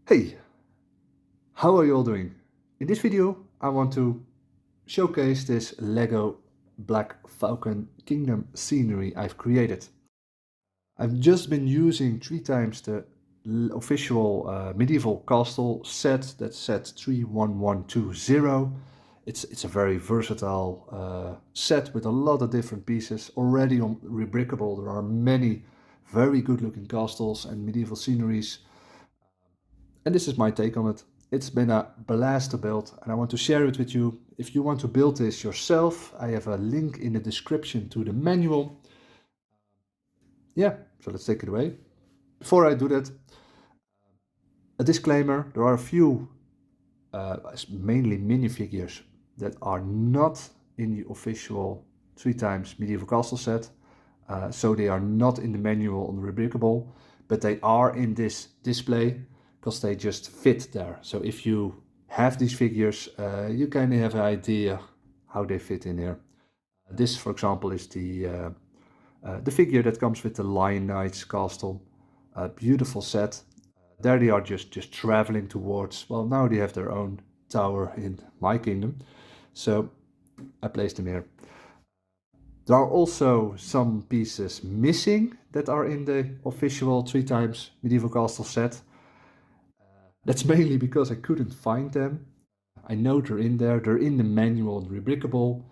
Hey, how are you all doing? In this video, I want to showcase this Lego Black Falcon Kingdom scenery I've created. I've just been using 3 times the official medieval castle set, that's set 31120. It's a very versatile set with a lot of different pieces. Already on Rebrickable, there are many very good looking castles and medieval sceneries. And this is my take on it. It's been a blast to build and I want to share it with you. If you want to build this yourself, I have a link in the description to the manual. Yeah, so let's take it away. Before I do that, a disclaimer, there are a few, mainly minifigures, that are not in the official 3 times medieval castle set. So they are not in the manual on the Rebrickable, but they are in this display because they just fit there. So if you have these figures, you kind of have an idea how they fit in here. This, for example, is the figure that comes with the Lion Knight's castle. A beautiful set. There they are just traveling towards, well, now they have their own tower in my kingdom. So I placed them here. There are also some pieces missing that are in the official 3 times medieval castle set. That's mainly because I couldn't find them. I know they're in there, they're in the manual and Rebrickable.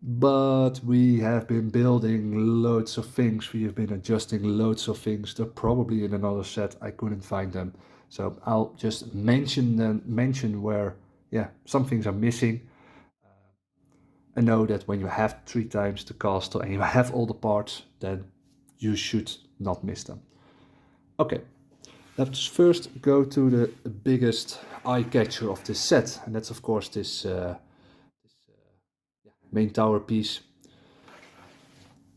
But we have been building loads of things, we have been adjusting loads of things. They're probably in another set, I couldn't find them. So I'll just mention where, yeah, some things are missing. And know that when you have 3 times the castle and you have all the parts, then you should not miss them. Okay, let's first go to the biggest eye catcher of this set, and that's of course this main tower piece.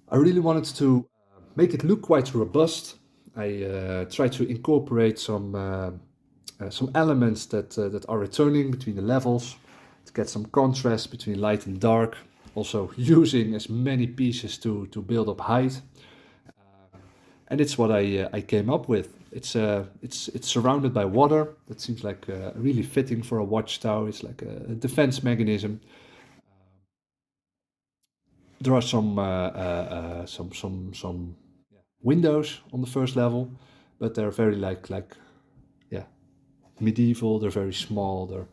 I really wanted to make it look quite robust. I tried to incorporate some elements that are returning between the levels to get some contrast between light and dark. Also using as many pieces to build up height. And it's what I came up with. It's surrounded by water. That seems like really fitting for a watchtower. It's like a defense mechanism. There are some windows on the first level, but they're very yeah, medieval. They're very small. They're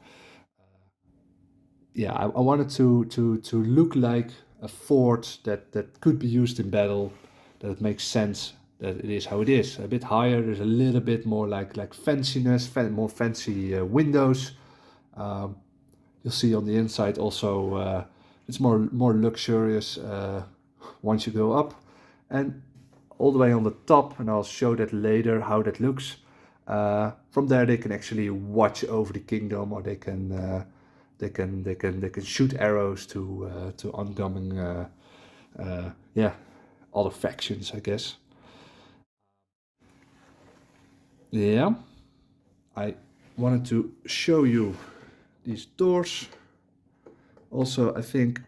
yeah. I wanted to look like a fort that could be used in battle. That it makes sense. That it is how it is. A bit higher. There's a little bit more like fanciness, more fancy windows. You'll see on the inside also. It's more luxurious once you go up, and all the way on the top, and I'll show that later how that looks. From there they can actually watch over the kingdom, or they can shoot arrows to oncoming yeah, other factions, I guess. Yeah, I wanted to show you these doors. Also, I think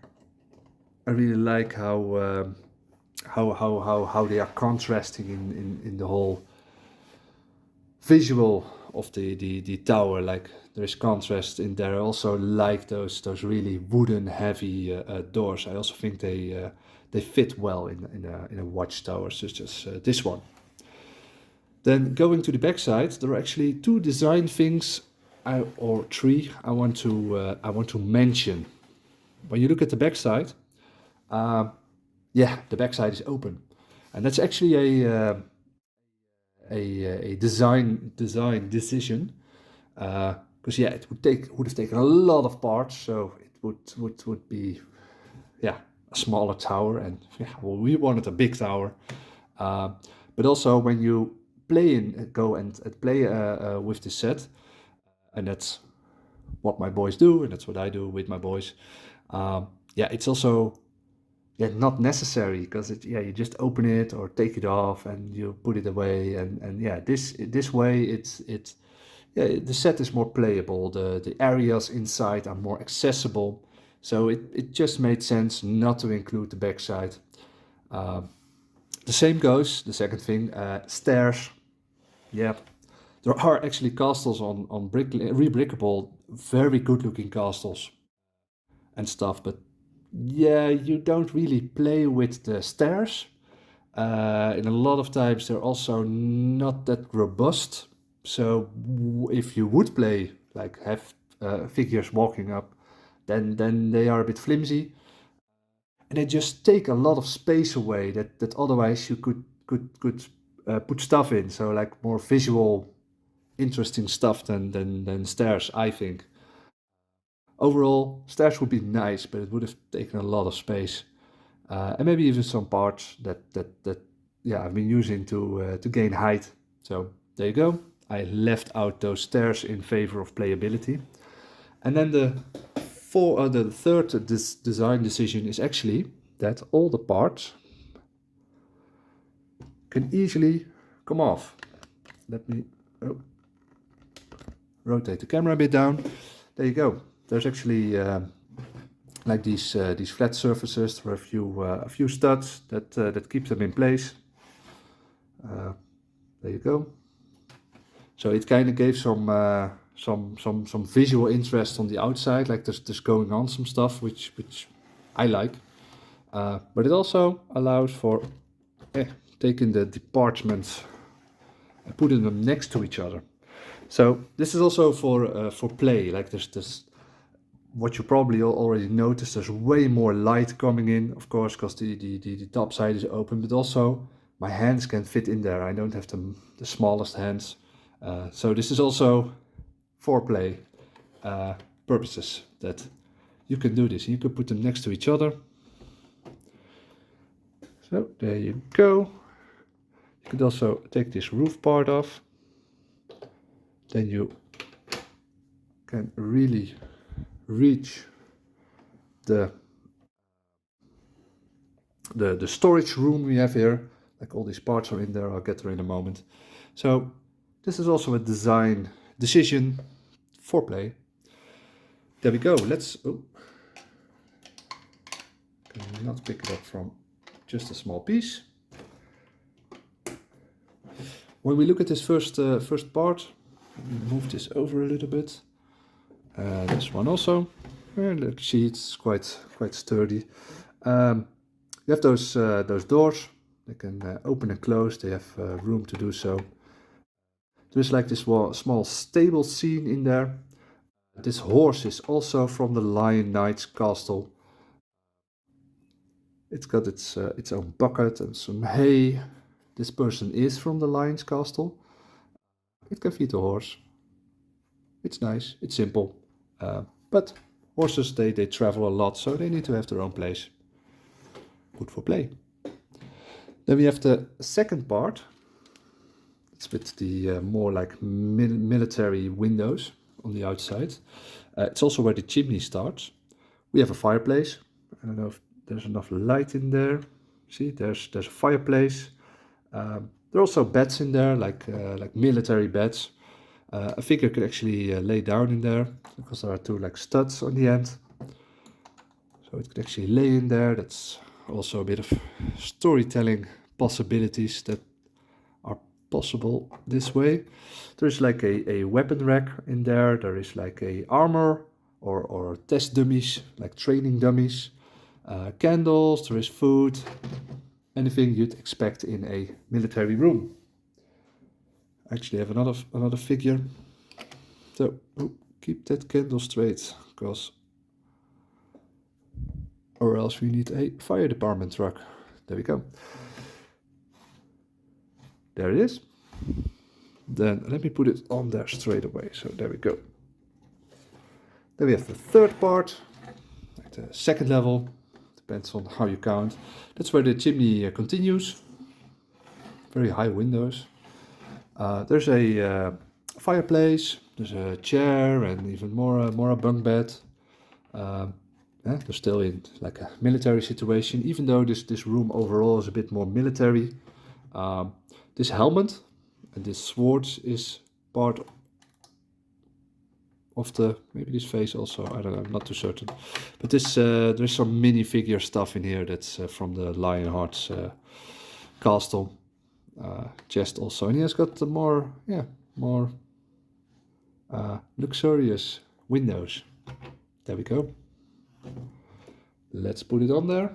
I really like how they are contrasting in the whole visual of the tower. Like there is contrast in there. I also like those really wooden heavy doors. I also think they fit well in a watchtower such as this one. Then going to the backside, there are actually 2 design things, or 3, I want to mention. When you look at the backside, yeah, the backside is open, and that's actually a design decision, because yeah, it would have taken a lot of parts, so it would be, yeah, a smaller tower, and yeah, well, we wanted a big tower, but also when you go and play with this set, and that's what my boys do, and that's what I do with my boys. Yeah, it's also, yeah, not necessary, because yeah, you just open it or take it off and you put it away, and yeah, this way it's yeah, the set is more playable. The areas inside are more accessible, so it just made sense not to include the backside. The same goes, the second thing, stairs. Yeah, There are actually castles on rebrickable, very good looking castles and stuff, but yeah, you don't really play with the stairs. And a lot of times they're also not that robust. So if you would play, like have figures walking up, then they are a bit flimsy, and they just take a lot of space away that otherwise you could put stuff in. So like more visual, interesting stuff than stairs, I think. Overall, stairs would be nice, but it would have taken a lot of space. And maybe even some parts that yeah, I've been using to gain height. So there you go. I left out those stairs in favor of playability. And then the third design decision is actually that all the parts can easily come off. Let me rotate the camera a bit down. There you go. There's actually like these flat surfaces. There are a few studs that keep them in place. There you go. So it kind of gave some visual interest on the outside, like there's going on some stuff which I like. But it also allows for taking the departments and putting them next to each other. So this is also for play. Like there's what you probably already noticed. There's way more light coming in, of course, because the top side is open. But also my hands can fit in there. I don't have the smallest hands. So this is also for play purposes that you can do this. You can put them next to each other. So there you go. You could also take this roof part off. Then you can really reach the storage room we have here. Like all these parts are in there. I'll get there in a moment. So this is also a design decision for play. There we go. Let's not pick it up from just a small piece. When we look at this first part, move this over a little bit. This one also. Look, see, it's quite sturdy. You have those doors. They can open and close. They have room to do so. There's like this small stable scene in there. This horse is also from the Lion Knight's castle. It's got its own bucket and some hay. This person is from the Lion's castle. It can feed a horse. It's nice, it's simple. But horses, they travel a lot, so they need to have their own place. Good for play. Then we have the second part. It's with the more like military windows on the outside. It's also where the chimney starts. We have a fireplace. I don't know if there's enough light in there. See, there's a fireplace. There are also beds in there, like military beds. A figure could actually lay down in there because there are two like studs on the end. So it could actually lay in there. That's also a bit of storytelling possibilities that are possible this way. There's like a weapon rack in there. There is like a armor or test dummies, like training dummies. Candles, there is food. Anything you'd expect in a military room. I actually have another figure. So keep that candle straight, or else we need a fire department truck. There we go. There it is. Then let me put it on there straight away. So there we go. Then we have the third part, like the second level. Depends on how you count. That's where the chimney continues. Very high windows. There's a fireplace. There's a chair and even more a bunk bed. They're still in like a military situation, even though this room overall is a bit more military. This helmet and this sword is part of maybe this face also, I don't know, I'm not too certain. But there's some minifigure stuff in here that's from the Lionheart's castle chest also. And he has got more luxurious windows. There we go. Let's put it on there.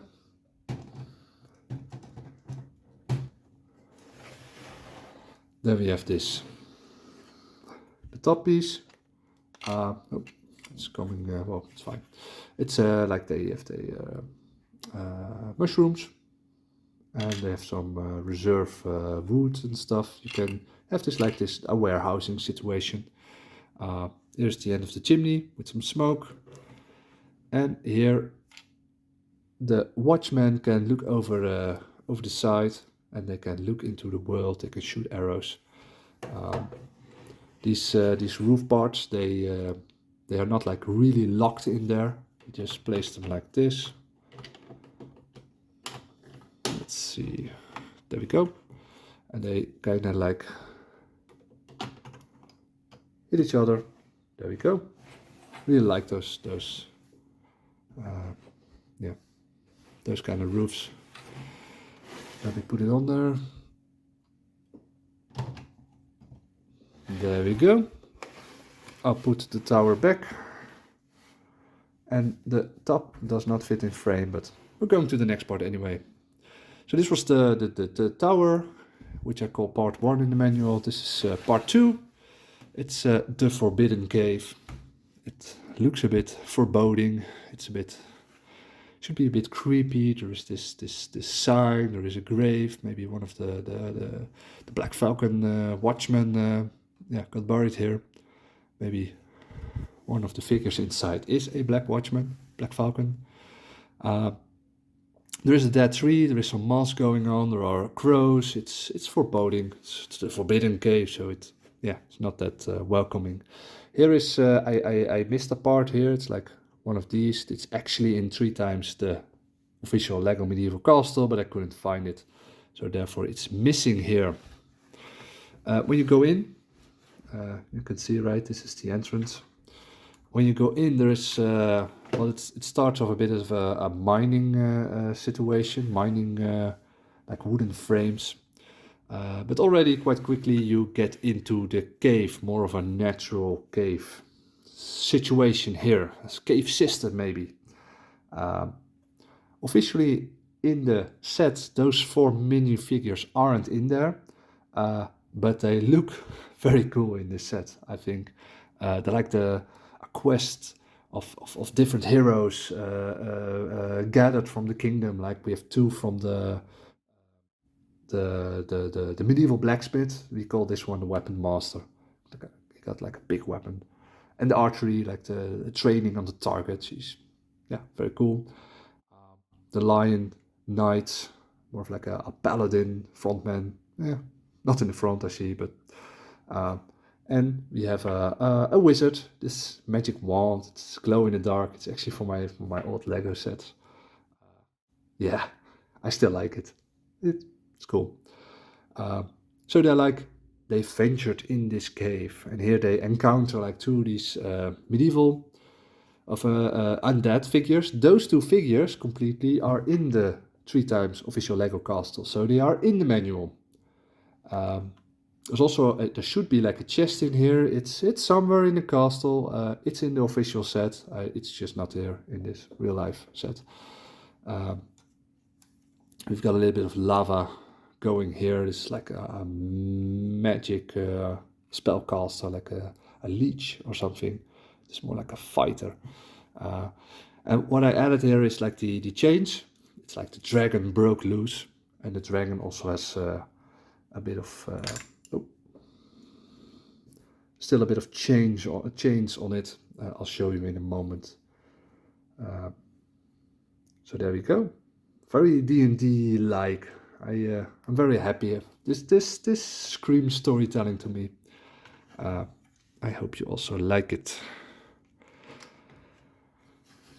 Then we have this. The top piece. Oh, it's coming. Well, it's fine. It's like they have the mushrooms, and they have some reserve wood and stuff. You can have this like this a warehousing situation. Here's the end of the chimney with some smoke, and here the watchman can look over over the side, and they can look into the world. They can shoot arrows. These roof parts, they are not like really locked in there. You just place them like this. Let's see. There we go. And they kind of like hit each other. There we go. Really like those yeah, those kind of roofs. Let me put it on there. There we go. I'll put the tower back. And the top does not fit in frame, but we're going to the next part anyway. So this was the tower, which I call part 1 in the manual. This is part 2. It's the Forbidden Cave. It looks a bit foreboding. It's a bit, should be a bit creepy. There is this sign. There is a grave. Maybe one of the Black Falcon watchmen got buried here. Maybe one of the figures inside is a Black Watchman, Black Falcon. There is a dead tree. There is some moss going on. There are crows. It's foreboding. It's the Forbidden Cave, so it's not that welcoming. Here is I missed a part here. It's like one of these. It's actually in 3 times the official Lego Medieval Castle, but I couldn't find it, so therefore it's missing here. When you go in, you can see, right, this is the entrance. When you go in, there is well, it starts off a bit of a mining situation, mining like wooden frames. But already quite quickly you get into the cave, more of a natural cave situation here, a cave system maybe. Officially in the set, those 4 mini figures aren't in there, but they look very cool in this set, I think. They're like a quest of different heroes gathered from the kingdom. Like we have 2 from the medieval blacksmith. We call this one the weapon master. He got like a big weapon. And the archery, like the training on the target. She's very cool. The lion knight, more of like a paladin frontman. Not in the front I see, but and we have a wizard. This magic wand. It's glow in the dark. It's actually for my old Lego set. I still like it. It's cool. So they ventured in this cave, and here they encounter like 2 of these medieval of undead figures. Those 2 figures completely are in the 3 times official Lego Castle, so they are in the manual. There's also there should be like a chest in here. It's somewhere in the castle. It's in the official set. It's just not here in this real life set. We've got a little bit of lava going here. It's like a magic spellcaster, like a leech or something. It's more like a fighter. And what I added here is like the chains. It's like the dragon broke loose, and the dragon also has a bit of still a bit of chains on it. I'll show you in a moment. So there we go. Very D&D like. I'm very happy. This screams storytelling to me. I hope you also like it.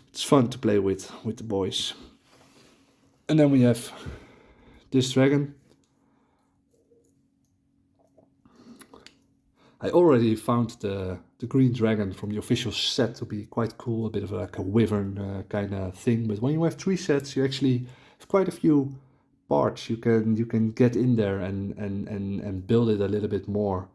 It's fun to play with the boys. And then we have this dragon. I already found the green dragon from the official set to be quite cool, a bit of like a wyvern kind of thing. But when you have 3 sets, you actually have quite a few parts you can get in there and build it a little bit more.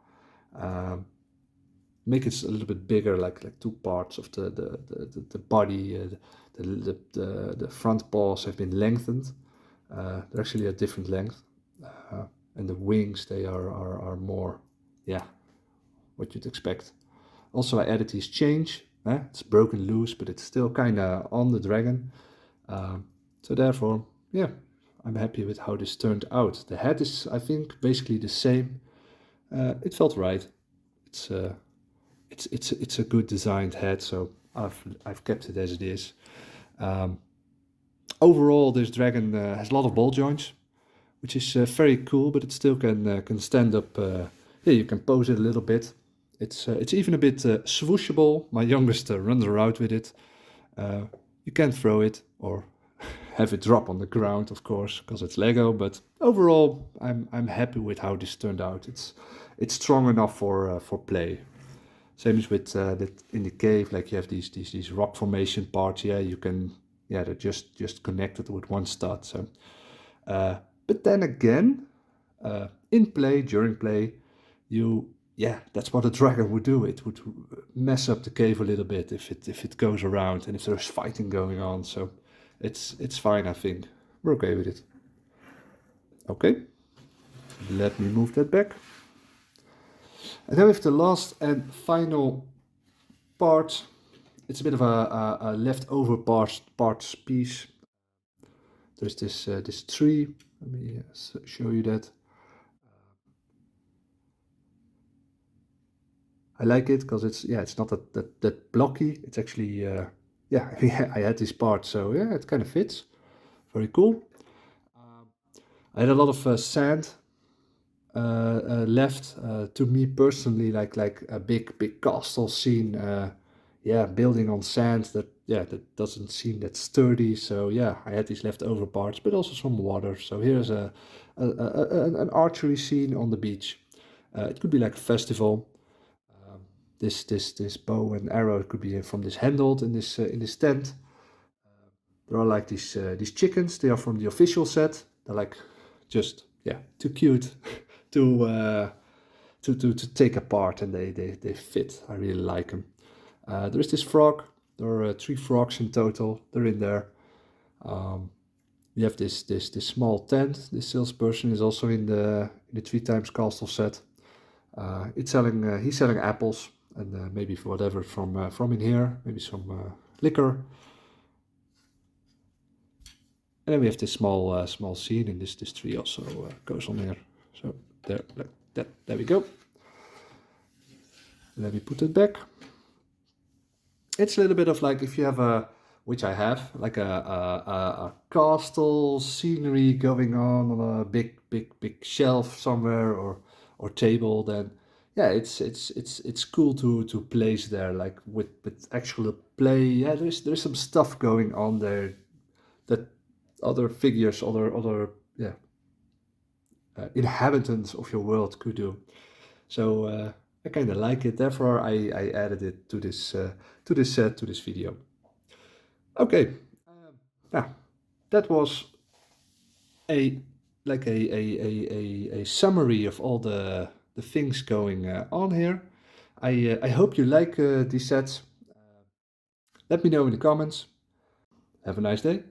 make it a little bit bigger, like two parts of the body. The front paws have been lengthened. They're actually a different length, and the wings they are more, yeah, what you'd expect. Also, I added these chains. It's broken loose, but it's still kind of on the dragon. So therefore, yeah, I'm happy with how this turned out. The head is, I think, basically the same. It felt right. It's a good designed head, so I've kept it as it is. Um, Overall, this dragon has a lot of ball joints, which is very cool, but it still can stand up. Yeah, you can pose it a little bit. It's even a bit swooshable. My youngest runs around with it. You can throw it or have it drop on the ground, of course, because it's Lego. But overall, I'm happy with how this turned out. It's strong enough for play. Same as with in the cave, like you have these rock formation parts. Yeah, you can. Yeah, they're just connected with one stud. So, but then again, in play, during play, yeah, that's what a dragon would do. It would mess up the cave a little bit if it goes around and if there's fighting going on. So it's fine, I think. We're okay with it. Okay, let me move that back. And then we have the last and final part. It's a bit of a leftover parts piece. There's this tree. Let me show you that. I like it because it's not that blocky. It's actually yeah, I had this part, so yeah, it kind of fits. Very cool. I had a lot of sand left. To me personally, like a big castle scene. Yeah, building on sand that doesn't seem that sturdy. So yeah, I had these leftover parts, but also some water. So here's an archery scene on the beach. It could be like a festival. This bow and arrow could be from this handled in this tent. There are like these chickens. They are from the official set. They're like just yeah too cute to take apart, and they fit. I really like them. There is this frog. There are 3 frogs in total. They're in there. We have this small tent. This salesperson is also in the 3 times castle set. He's selling apples and maybe for whatever from in here, maybe some liquor. And then we have this small scene, and this tree also goes on here. So there, like that. There we go. Let me put it back. It's a little bit of like if you have which I have, like a castle scenery going on a big shelf somewhere or table, then yeah, it's cool to place there, like with actual play. Yeah, there's some stuff going on there that other figures, other yeah inhabitants of your world could do. So I kind of like it. Therefore, I added it to this set, to this video. Okay, now that was a like a summary of all the things going on here. I hope you like these sets. Let me know in the comments. Have a nice day.